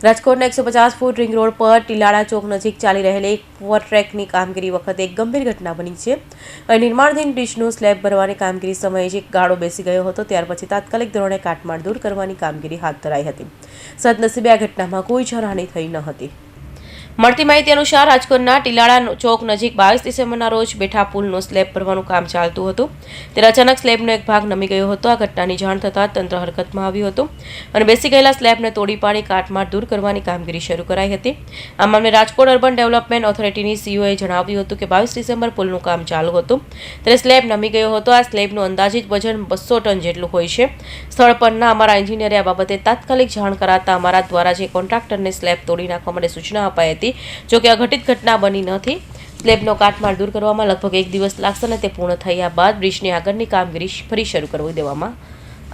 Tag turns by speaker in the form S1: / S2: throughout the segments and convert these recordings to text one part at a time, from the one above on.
S1: રાજકોટના 150 foot ring road પર ટીલાળા ચોક નજીક ચાલી રહેલી ફોર ટ્રેકની કામગીરી વખતે એક ગંભીર ઘટના બની છે. નિર્માણાધીન બ્રિજનું સ્લેબ ભરવાની કામગીરી સમયે જ એક ગાળો બેસી ગયો હતો. ત્યાર પછી તાત્કાલિક ધોરણે કાટમાળ દૂર કરવાની કામગીરી હાથ ધરાઈ હતી. સદનસીબે આ ઘટનામાં કોઈ જાનહાનિ થઈ ન હતી. મળતી માહિતી અનુસાર રાજકોટના ટીલાળા ચોક નજીક 22 ડિસેમ્બરના રોજ બેઠા પુલનું સ્લેબ ભરવાનું કામ ચાલતું હતું. ત્યારે અચાનક સ્લેબનો એક ભાગ નમી ગયો હતો. આ ઘટનાની જાણ થતાં તંત્ર હરકતમાં આવ્યું હતું અને બેસી ગયેલા સ્લેબને તોડી પાડી કાટમાળ દૂર કરવાની કામગીરી શરૂ કરાઈ હતી. આ મામલે રાજકોટ અર્બન ડેવલપમેન્ટ ઓથોરિટીની સીઓએ જણાવ્યું હતું કે 22 ડિસેમ્બર પુલનું કામ ચાલુ હતું ત્યારે સ્લેબ નમી ગયો હતો. આ સ્લેબનું અંદાજિત વજન 200 ટન જેટલું હોય છે. સ્થળ પરના અમારા એન્જિનિયરે આ બાબતે તાત્કાલિક જાણ કરાતા અમારા દ્વારા જે કોન્ટ્રાક્ટરને સ્લેબ તોડી નાખવા માટે સૂચના અપાઈ હતી. જો કે અઘટિત ઘટના બની નથી. સ્લેબનો કાટમાળ દૂર કરવામાં લગભગ 1 દિવસ લાગશે અને તે પૂર્ણ થયા બાદ બ્રિજની આગળની કામગીરી ફરી શરૂ કરી દેવામાં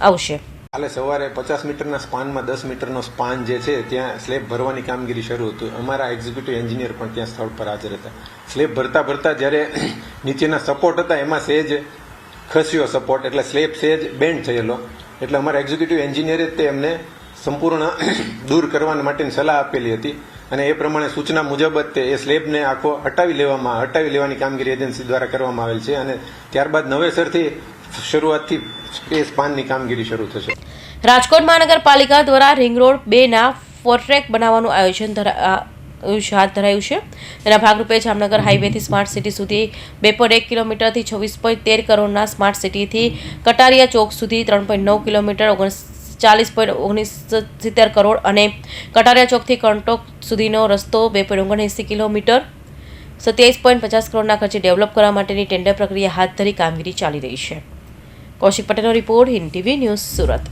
S1: આવશે.
S2: કાલે સવારે 50 મીટરના સ્પાનમાં 10 મીટરનો સ્પાન જે છે ત્યાં સ્લેબ ભરવાની કામગીરી શરૂ હતું. અમારા એક્ઝિક્યુટિવ એન્જિનિયર પણ ત્યાં સ્થળ પર હાજર હતા. સ્લેબ ભરતા જ્યારે નીચેના સપોર્ટ હતા એમાં સહેજ ખસ્યો સપોર્ટ, એટલે સ્લેબ સહેજ બેન્ડ થયેલો, એટલે અમારા એક્ઝિક્યુટિવ એન્જિનિયરે તે એમને સંપૂર્ણ દૂર કરવા માટેની સલાહ આપેલી હતી અને એ પ્રમાણે સૂચના મુજબ જ એ સ્લેબને આખો હટાવી લેવાની કામગીરી એજન્સી દ્વારા કરવામાં આવેલ છે અને ત્યારબાદ નવેસરથી શરૂઆતથી એ સ્પાનની કામગીરી શરૂ થશે.
S1: રાજકોટ મહાનગરપાલિકા દ્વારા રિંગ રોડ 2ના ફોર ટ્રેક બનાવવાનું આયોજન હાથ ધરાયું છે. તેના ભાગરૂપે જામનગર હાઈવેથી સ્માર્ટ સિટી સુધી 2.1 કિલોમીટરથી 26.13 કરોડના સ્માર્ટ સિટીથી કટારિયા ચોક સુધી 3.9 કિલોમીટર 40.69 કરોડ અને કટારિયા ચોકથી કંટોક સુધીનો રસ્તો 2.79 કિલોમીટર 27.50 કરોડના ખર્ચે ડેવલપ કરવા માટેની ટેન્ડર પ્રક્રિયા હાથ ધરી કામગીરી ચાલી રહી છે. કૌશિક પટેલનો report, Hind TV news, Surat.